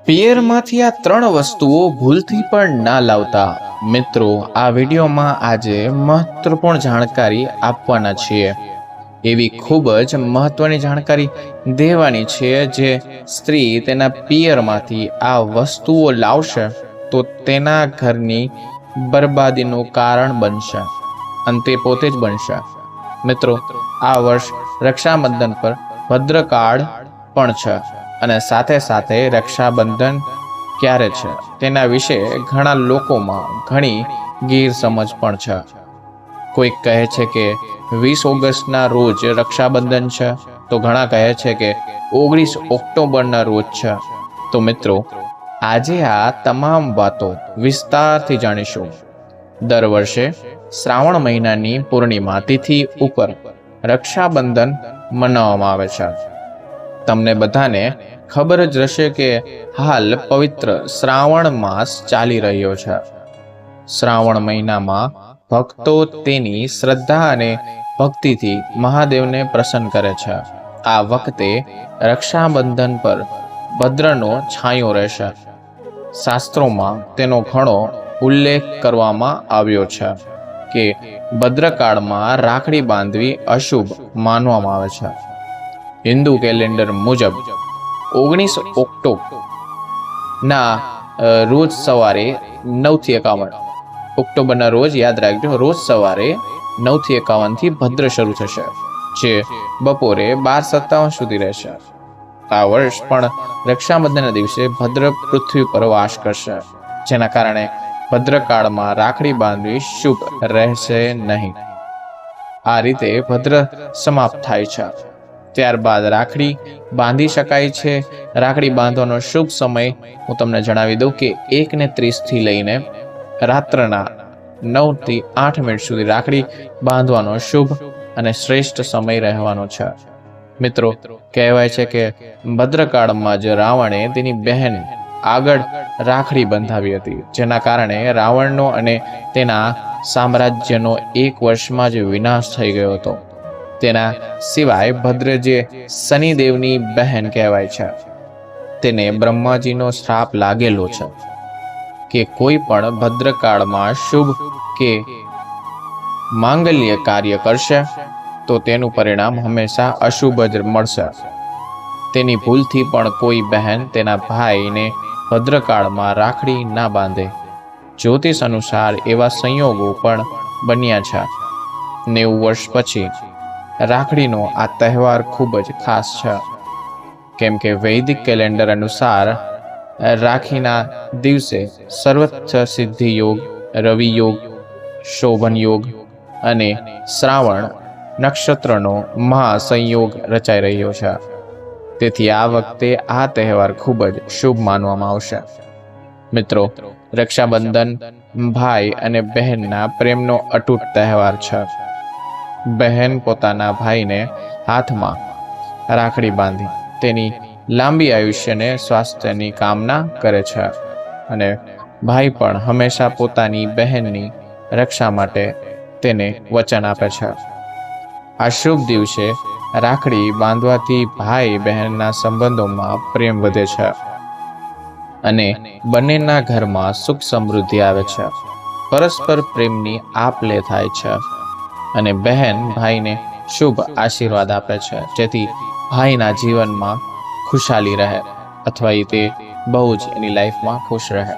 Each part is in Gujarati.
પિયરમાંથી આ ત્રણ વસ્તુઓ ભૂલથી પણ ના લાવતા. મિત્રો, આ વિડીયોમાં આજે મહત્વપૂર્ણ જાણકારી આપવાના છીએ. એવી ખૂબ જ મહત્વની જાણકારી દેવાની છે જે સ્ત્રી તેના પિયરમાંથી આ વસ્તુઓ લાવશે તો તેના ઘરની બરબાદીનું કારણ બનશે અને તે પોતે જ બનશે. મિત્રો, આ વર્ષ રક્ષાબંધન પર ભદ્રકાળ પણ છે અને સાથે સાથે રક્ષાબંધન ક્યારે છે તેના વિશે ઘણા લોકોમાં ઘણી ગેરસમજ પણ છે. કોઈક કહે છે કે 20 ઓગસ્ટના રોજ રક્ષાબંધન છે, તો ઘણા કહે છે કે 19 ઓક્ટોબરના રોજ છે. તો મિત્રો, આજે આ તમામ વાતો વિસ્તારથી જાણીશું. દર વર્ષે શ્રાવણ મહિનાની પૂર્ણિમા તિથિ ઉપર રક્ષાબંધન મનાવવામાં આવે છે. તમને બધાને ખબર જ રહેશે કે હાલ પવિત્ર શ્રાવણ માસ ચાલી રહ્યો છે. શ્રાવણ મહિનામાં ભક્તો તેની શ્રદ્ધા અને ભક્તિથી મહાદેવને પ્રસન્ન કરે છે. આ વખતે રક્ષાબંધન પર ભદ્રનો છાંયો રહેશે. શાસ્ત્રોમાં તેનો ઘણો ઉલ્લેખ કરવામાં આવ્યો છે કે ભદ્રકાળમાં રાખડી બાંધવી અશુભ માનવામાં આવે છે. હિન્દુ કેલેન્ડર મુજબ 19 ઓક્ટોબરના રોજ સવારે 9:51 ઓક્ટોબરના રોજ યાદ રાખજો, રોજ સવારે 9:51 ભદ્ર શરૂ થશે, જે બપોરે 12:57 સુધી રહેશે. આ વર્ષ પણ રક્ષાબંધનના દિવસે ભદ્ર પૃથ્વી પર વાસ કરશે, જેના કારણે ભદ્રકાળમાં રાખડી બાંધવી શુભ રહેશે નહીં. આ રીતે ભદ્ર સમાપ્ત થાય છે. ત્યારબાદ રાખડી બાંધી શકાય છે. રાખડી બાંધવાનો શુભ સમય હું તમને જણાવી દઉં કે 1:30 લઈને રાત્રના 9 થી 8 મિનિટ સુધી રાખડી બાંધવાનો શુભ અને શ્રેષ્ઠ સમય રહેવાનો છે. મિત્રો, કહેવાય છે કે ભદ્રકાળમાં જ રાવણે તેની બહેન આગળ રાખડી બંધાવી હતી, જેના કારણે રાવણનો અને તેના સામ્રાજ્યનો 1 વર્ષમાં જ વિનાશ થઈ ગયો હતો. તેના સિવાય ભદ્ર જે શનિદેવની બહેન કહેવાય છે, તેને બ્રહ્માજીનો શ્રાપ લાગેલો છે કે કોઈ પણ ભદ્રકાળમાં શુભ કે માંગલ્ય કાર્ય કરશે તો તેનું પરિણામ હંમેશા અશુભ જ મળશે. તેની ભૂલથી પણ કોઈ બહેન તેના ભાઈને ભદ્રકાળમાં રાખડી ના બાંધે. જ્યોતિષ અનુસાર એવા સંયોગો પણ બન્યા છે. 90 વર્ષ પછી રાખડીનો આ તહેવાર ખૂબ જ ખાસ છે, કેમ કે વૈદિક કેલેન્ડર અનુસાર રાખીના દિવસે સર્વોચ્ચ સિદ્ધિ યોગ, રવિ યોગ, શોભન યોગ અને શ્રાવણ નક્ષત્રનો મહાસંયોગ રચાઈ રહ્યો છે. તેથી આ વખતે આ તહેવાર ખૂબ જ શુભ માનવામાં આવશે. મિત્રો, રક્ષાબંધન ભાઈ અને બહેનના પ્રેમનો અતૂટ તહેવાર છે. બહેન પોતાના ભાઈને હાથમાં રાખડી બાંધી તેની લાંબી આયુષ્યને સ્વાસ્થ્યની કામના કરે છે અને ભાઈ પણ હંમેશા પોતાની બહેનની રક્ષા માટે તેને વચન આપે છે. આ શુભ દિવસે રાખડી બાંધવાથી ભાઈ બહેનના સંબંધોમાં પ્રેમ વધે છે અને બંનેના ઘરમાં સુખ સમૃદ્ધિ આવે છે. પરસ્પર પ્રેમની આપ-લે થાય છે અને બહેન ભાઈને શુભ આશીર્વાદ આપે છે, જેથી ભાઈના જીવનમાં ખુશાલી રહે અથવા તે બહુ જ એની લાઈફમાં ખુશ રહે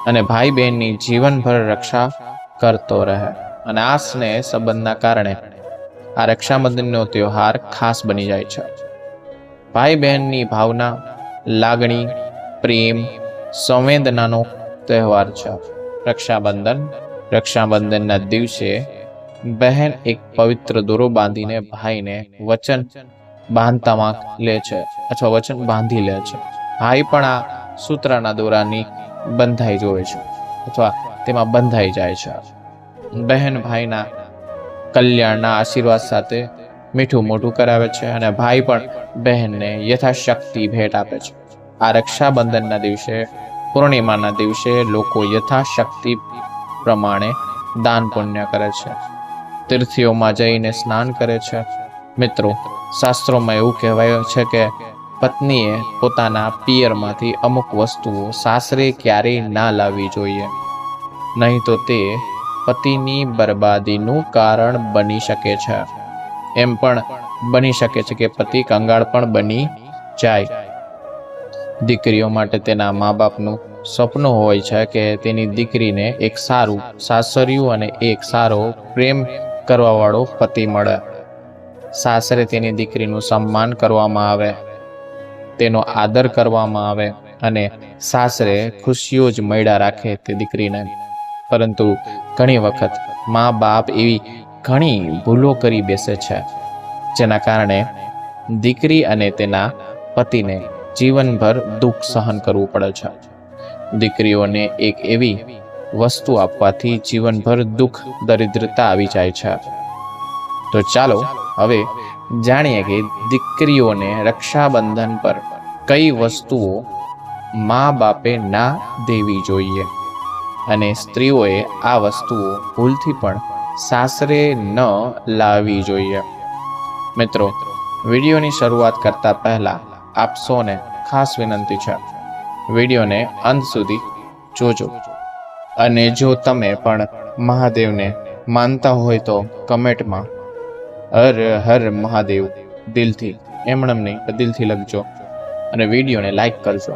અને ભાઈ બહેનની જીવનભર રક્ષા કરતો રહે. અને આ સ્નેહ સંબંધના કારણે આ રક્ષાબંધનનો તહેવાર ખાસ બની જાય છે. ભાઈ બહેનની ભાવના, લાગણી, પ્રેમ, સંવેદનાનો તહેવાર છે રક્ષાબંધનના દિવસે બહેન એક પવિત્ર દોરો બાંધીને ભાઈને વચન બાંધતામાં લે છે અથવા વચન બાંધી લે છે. ભાઈ પણ આ સૂત્રના દોરાની બંધાઈ જોવે છે અથવા તેમાં બંધાઈ જાય છે. બહેન ભાઈના કલ્યાણના આશીર્વાદ સાથે મીઠું મોઢું કરાવે છે અને ભાઈ પણ બહેનને યથાશક્તિ ભેટ આપે છે. આ રક્ષાબંધનના દિવસે, પૂર્ણિમાના દિવસે લોકો યથાશક્તિ પ્રમાણે દાન પુણ્ય કરે છે, તીર્થોમાં જઈને સ્નાન કરે છે. મિત્રો, શાસ્ત્રોમાં એવું કહેવાયું છે કે પત્નીએ પોતાના પિયરમાંથી અમુક વસ્તુઓ સાસરે ક્યારેય ના લાવવી જોઈએ, નહીં તો તે પતિની બરબાદીનું કારણ બની શકે છે. એમ પણ બની શકે છે કે પતિ કંગાળ પણ બની જાય. દીકરીઓ માટે તેના મા બાપનું સપનું હોય છે કે તેની દીકરીને એક સારું સાસરિયું અને એક સારો પ્રેમ કરવાવાળો પતિ મળે. સાસરે તેની દીકરીનું સન્માન કરવામાં આવે, તેનો આદર કરવામાં આવે અને સાસરે ખુશીઓ જ મળ્યા રાખે તે દીકરીને. પરંતુ ઘણી વખત મા બાપ એવી ઘણી ભૂલો કરી બેસે છે, જેના કારણે દીકરી અને તેના પતિને જીવનભર દુઃખ સહન કરવું પડે છે. દીકરીઓને એક એવી વસ્તુ આપવાથી જીવનભર દુઃખ દરિદ્રતા આવી જાય છે. તો ચાલો હવે જાણીએ કે દીકરીઓને રક્ષાબંધન પર કઈ વસ્તુઓ મા બાપે ના દેવી જોઈએ અને સ્ત્રીઓએ આ વસ્તુઓ ભૂલથી પણ સાસરે ન લાવવી જોઈએ. મિત્રો, વિડીયોની શરૂઆત કરતા પહેલા આપ સૌને ખાસ વિનંતી છે, વિડીયોને અંત સુધી જોજો અને જો તમે પણ મહાદેવને માનતા હોય તો કમેન્ટમાં હર હર મહાદેવ દિલથી, એમણમ નહીં દિલથી લખજો અને વિડીયોને લાઈક કરજો.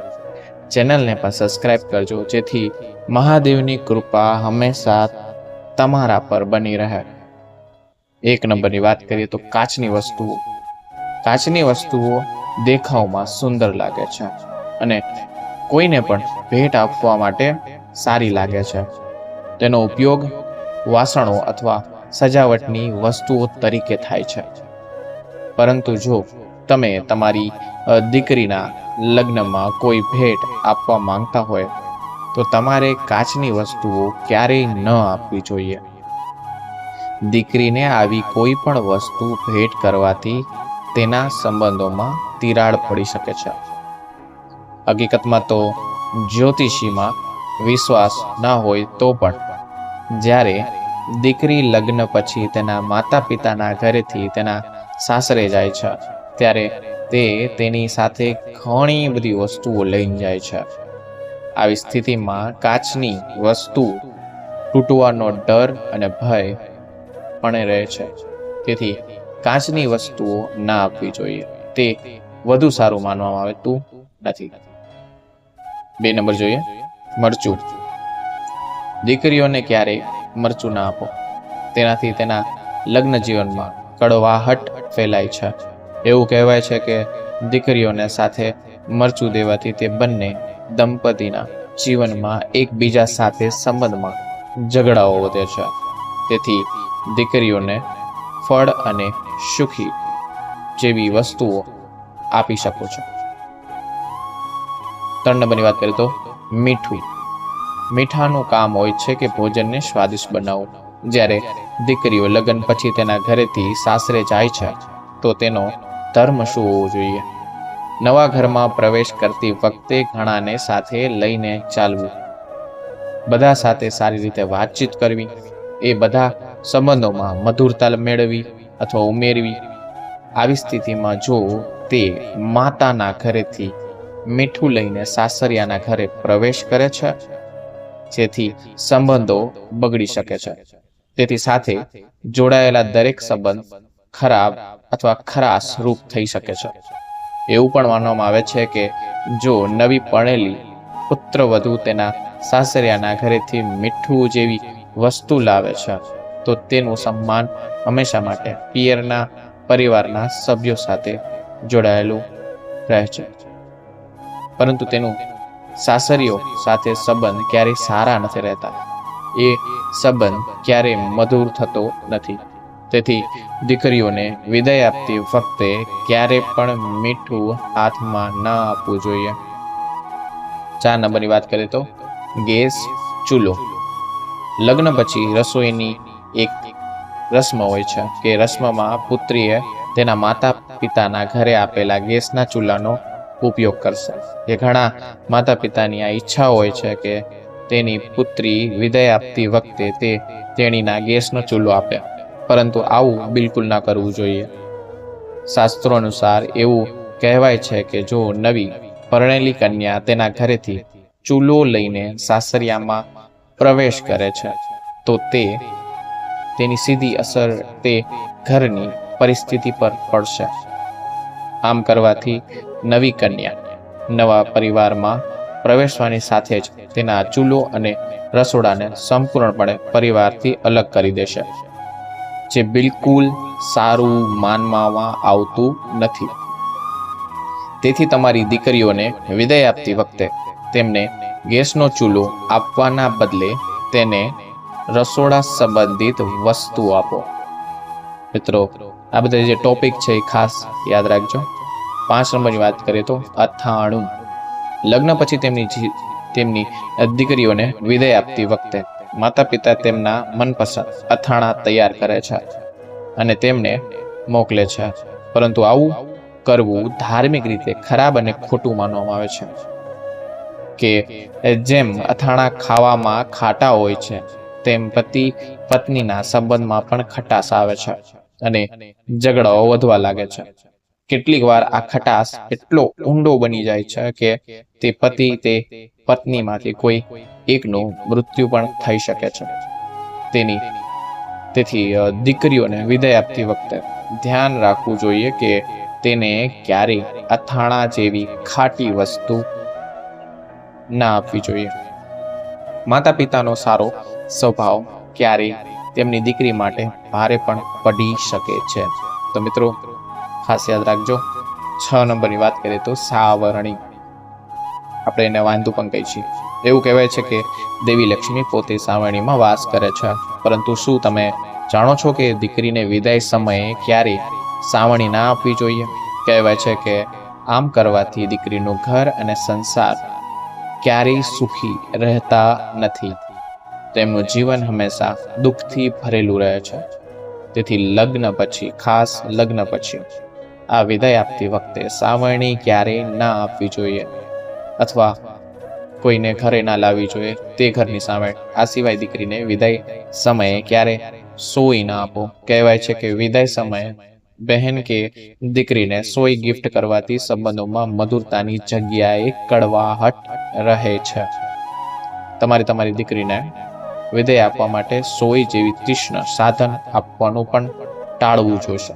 ચેનલને પણ સબસ્ક્રાઈબ કરજો, જેથી મહાદેવની કૃપા હંમેશા તમારા પર બની રહે. એક નંબરની વાત કરીએ તો કાચની વસ્તુઓ. કાચની વસ્તુઓ દેખાવમાં સુંદર લાગે છે અને કોઈને પણ ભેટ આપવા માટે સારી લાગે છે. તેનો ઉપયોગ વાસણો અથવા સજાવટની વસ્તુઓ તરીકે થાય છે. પરંતુ જો તમે તમારી દીકરીના લગ્નમાં કોઈ ભેટ આપવા માંગતા હોય તો તમારે કાચની વસ્તુઓ ક્યારેય ન આપવી જોઈએ. દીકરીને આવી કોઈ પણ વસ્તુ ભેટ કરવાથી તેના સંબંધોમાં તિરાડ પડી શકે છે. હકીકતમાં તો જ્યોતિષીમાં વિશ્વાસ ના હોય તો પણ જ્યારે દીકરી લગ્ન પછી તેના માતા પિતાના ઘરેથી તેના સાસરે જાય છે ત્યારે તે તેની સાથે ઘણી બધી વસ્તુઓ લઈને જાય છે. આવી સ્થિતિમાં કાચની વસ્તુ તૂટવાનો ડર અને ભય પણ રહે છે. તેથી કાચની વસ્તુઓ ના આપવી જોઈએ, તે વધુ સારું માનવામાં આવતું નથી. 2 નંબર જોઈએ મરચું. દીકરીઓને ક્યારેય મરચું ના આપો, તેનાથી તેના લગ્ન જીવનમાં કડવાહટ ફેલાય છે. એવું કહેવાય છે કે દીકરીઓને સાથે મરચું દેવાથી તે બંને દંપતીના જીવનમાં એકબીજા સાથે સંબંધમાં ઝઘડાઓ વધે છે. તેથી દીકરીઓને ફળ અને સુખી જેવી વસ્તુઓ આપી શકો છો. 3 નંબરની વાત કરીએ તો મીઠું. મીઠાનું કામ હોય છે કે ભોજનને સ્વાદિષ્ટ બનાવવું. જ્યારે દીકરીઓ લગ્ન પછી તેના ઘરેથી સાસરે જાય છે તો તેનો ધર્મ શું હોવો જોઈએ? નવા ઘરમાં પ્રવેશ કરતી વખતે ઘણાને સાથે લઈને ચાલવું, બધા સાથે સારી રીતે વાતચીત કરવી, એ બધા સંબંધોમાં મધુરતા મેળવી અથવા ઉમેરવી. આવી સ્થિતિમાં જો તે માતાના ઘરેથી મીઠું લઈને સાસરિયાના ઘરે પ્રવેશ કરે છે, જેથી સંબંધો બગડી શકે છે. તેથી સાથે જોડાયેલા દરેક સંબંધ ખરાબ અથવા ખરાશ રૂપ થઈ શકે છે. એવું પણ માનવામાં આવે છે કે જો નવી પરણેલી પુત્રવધુ તેના સાસરિયાના ઘરેથી મીઠું જેવી વસ્તુ લાવે છે તો તેનું સન્માન હંમેશા માટે પિયરના પરિવારના સભ્યો સાથે જોડાયેલું રહે છે. પરંતુ તેનું સાસરીઓ સાથે સંબંધ ક્યારેય સારા નથી રહેતા, એ સંબંધ ક્યારેય મધુર થતો નથી. તેથી દીકરીઓને વિદાય આપતી વખતે ક્યારે પણ મીઠું હાથમાં ન આપવું જોઈએ. 4 નંબરની વાત કરીએ તો ગેસ ચૂલો. લગ્ન પછી રસોઈની એક રસ્મ હોય છે કે રસ્મમાં પુત્રીએ તેના માતા પિતાના ઘરે આપેલા ગેસના ચૂલાનો ઉપયોગ કરશે. એ ઘણા માતા પિતાની આ ઈચ્છા હોય છે કે તેની પુત્રી વિદાય આપતી વખતે તે તેણીના ગેસનો ચૂલો આપે, પરંતુ આવું બિલકુલ ના કરવું જોઈએ. શાસ્ત્રો અનુસાર એવું કહેવાય છે કે જો નવી પરણેલી કન્યા તેના ઘરેથી ચૂલો લઈને સાસરિયામાં પ્રવેશ કરે છે તો તેની સીધી અસર તે ઘરની પરિસ્થિતિ પર પડશે. આમ કરવાથી નવી કન્યા નવા પરિવારમાં પ્રવેશવાની સાથે જ તેના ચૂલો અને રસોડાને સંપૂર્ણપણે પરિવારથી અલગ કરી દેશે, જે બિલકુલ સારું માનવામાં આવતું નથી. તેથી તમારી દીકરીઓને વિદાય આપતી વખતે તેમને ગેસનો ચૂલો આપવાના બદલે તેને રસોડા સંબંધિત વસ્તુ આપો. મિત્રો, આ બધા જે ટોપિક છે એ ખાસ યાદ રાખજો. 5 નંબરની વાત કરીએ તો અથાણું. લગ્ન પછી તેમની દીકરીઓને વિદાય આપતી વખતે માતા પિતા તેમના મનપસંદ અથાણા તૈયાર કરે છે અને તેમને મોકલે છે, પરંતુ આવું કરવું ધાર્મિક રીતે ખરાબ અને ખોટું માનવામાં આવે છે. કે જેમ અથાણા ખાવામાં ખાટા હોય છે તેમ પતિ પત્નીના સંબંધમાં પણ ખટાશ આવે છે અને ઝઘડાઓ વધવા લાગે છે. કેટલીક વાર આ ખટાશ એટલો ઊંડો બની જાય છે કે તે પતિ તે પત્નીમાંથી કોઈ એકનું મૃત્યુ પણ થઈ શકે છે. તેથી દીકરીઓને વિદાય આપતી વખતે ધ્યાન રાખવું જોઈએ કે તેને ક્યારેય અથાણા જેવી ખાટી વસ્તુ ના આપવી જોઈએ. માતા પિતાનો સારો સ્વભાવ ક્યારેય તેમની દીકરી માટે ભારે પણ પડી શકે છે. તો મિત્રો, ખાસ યાદ રાખજો. 6 નંબરની વાત કરીએ તો સાવરણી. આપણે એને વાંધું પણ કહીએ છીએ. એવું કહેવાય છે કે દેવી લક્ષ્મી પોતે સાવરણીમાં વાસ કરે છે, પરંતુ શું તમે જાણો છો કે દીકરીને વિદાય સમયે ક્યારેય સાવરણી ના આપવી જોઈએ? કહેવાય છે કે આમ કરવાથી દીકરીનું ઘર અને સંસાર ક્યારેય સુખી રહેતા નથી. તેમનું જીવન હંમેશા દુઃખથી ભરેલું રહે છે. તેથી ખાસ લગ્ન પછી આ વિદાય આપતી વખતે સાવરણી ક્યારેય ના આપવી જોઈએ અથવા કોઈને ઘરે ના લાવવી જોઈએ, તે ઘરની સામે. આ સિવાય દીકરીને વિદાય સમયે ક્યારે સોય ના આપો. કહેવાય છે કે વિદાય સમયે બહેન કે દીકરીને સોય ગિફ્ટ કરવાથી સંબંધોમાં મધુરતાની જગ્યાએ કડવાહટ રહે છે. તમારી દીકરીને વિદાય આપવા માટે સોય જેવી તીક્ષ્ણ સાધન આપવાનું પણ ટાળવું જોઈશે.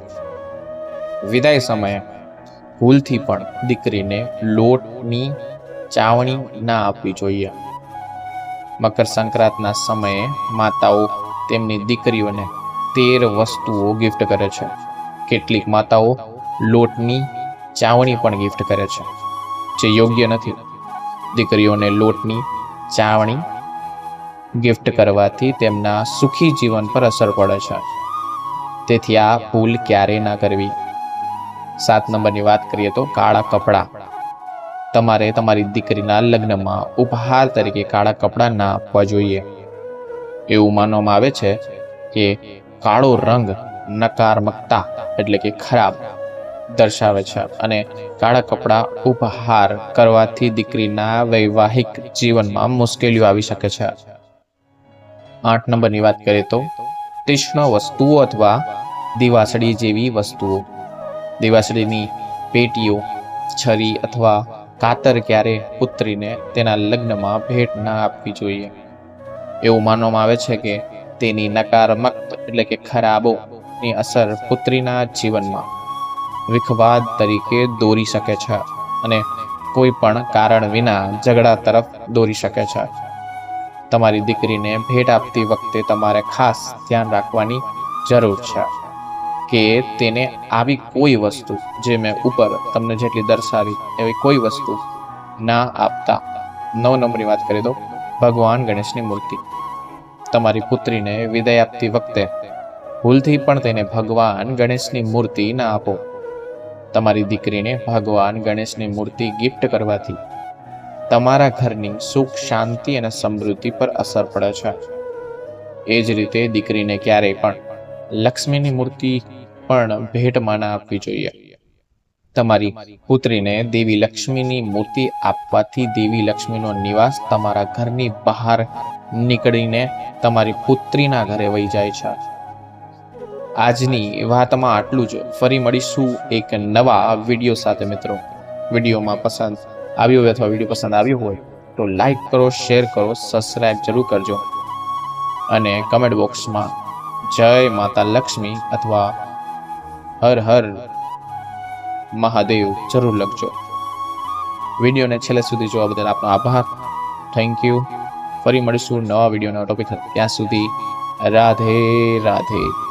વિદાય સમયે ભૂલથી પણ દીકરીને લોટની ચાવણી ના આપવી જોઈએ. મકર સંક્રાંતના સમયે માતાઓ તેમની દીકરીઓને 13 વસ્તુઓ ગિફ્ટ કરે છે. કેટલીક માતાઓ લોટની ચાવણી પણ ગિફ્ટ કરે છે, જે યોગ્ય નથી. દીકરીઓને લોટની ચાવણી ગિફ્ટ કરવાથી તેમના સુખી જીવન પર અસર પડે છે. તેથી આ ભૂલ ક્યારેય ના કરવી. 7 નંબરની વાત કરીએ તો કાળા કપડાં. તમારે તમારી દીકરીના લગ્નમાં ઉપહાર તરીકે કાળા કપડાં ના આપવા જોઈએ. એવું માનવામાં આવે છે કે કાળો રંગ નકારાત્મકતા એટલે કે ખરાબ દર્શાવે છે અને કાળા કપડાં ઉપહાર કરવાથી દીકરીના વૈવાહિક જીવનમાં મુશ્કેલીઓ આવી શકે છે. 8 નંબરની વાત કરીએ તો તીક્ષ્ણ વસ્તુઓ અથવા દિવાસળી જેવી વસ્તુઓ. દિવાસળીની પેટીઓ, છરી અથવા કાતર ક્યારે પુત્રીને તેના લગ્નમાં ભેટ ના આપવી જોઈએ. એવું માનવામાં આવે છે કે તેની નકારાત્મક એટલે કે ખરાબોની અસર પુત્રીના જીવનમાં વિખવાદ તરીકે દોરી શકે છે અને કોઈ પણ કારણ વિના ઝઘડા તરફ દોરી શકે છે. તમારી દીકરીને ભેટ આપતી વખતે તમારે ખાસ ધ્યાન રાખવાની જરૂર છે કે તેને આવી કોઈ વસ્તુ, જે મેં ઉપર તમને જેટલી દર્શાવી એવી કોઈ વસ્તુ ના આપતા. 9 નંબરની વાત કરીએ તો ભગવાન ગણેશની મૂર્તિ. તમારી પુત્રીને વિદાય આપતી વખતે ભૂલથી પણ તેને ભગવાન ગણેશની મૂર્તિ ના આપો. તમારી દીકરીને ભગવાન ગણેશની મૂર્તિ ગિફ્ટ કરવાથી તમારા ઘરની સુખ, શાંતિ અને સમૃદ્ધિ પર અસર પડે છે. એ જ રીતે દીકરીને ક્યારેય પણ લક્ષ્મીની મૂર્તિ પણ ભેટમાં ના આપવી જોઈએ. તમારી પુત્રીને દેવી લક્ષ્મીની મૂર્તિ આપવાથી દેવી લક્ષ્મીનો નિવાસ તમારા ઘરની બહાર નીકળીને તમારી પુત્રીના ઘરે વહી જાય છે. આજની વાતમાં આટલું જ. ફરી મળીશું એક નવા વિડીયો સાથે મિત્રો. વિડીયોમાં પસંદ આવ્યો હોય અથવા વિડીયો પસંદ આવ્યો હોય તો લાઈક કરો, શેર કરો, સબસ્ક્રાઈબ જરૂર કરજો અને કમેન્ટ બોક્સમાં જય માતા લક્ષ્મી અથવા હર હર મહાદેવ જરૂર લખજો. વિડીયોને છેલ્લે સુધી જોવા બદલ આપનો આભાર. Thank you. ફરી મળીશું નવા વિડીયોના ટોપિક સાથે. ત્યાં સુધી રાધે રાધે.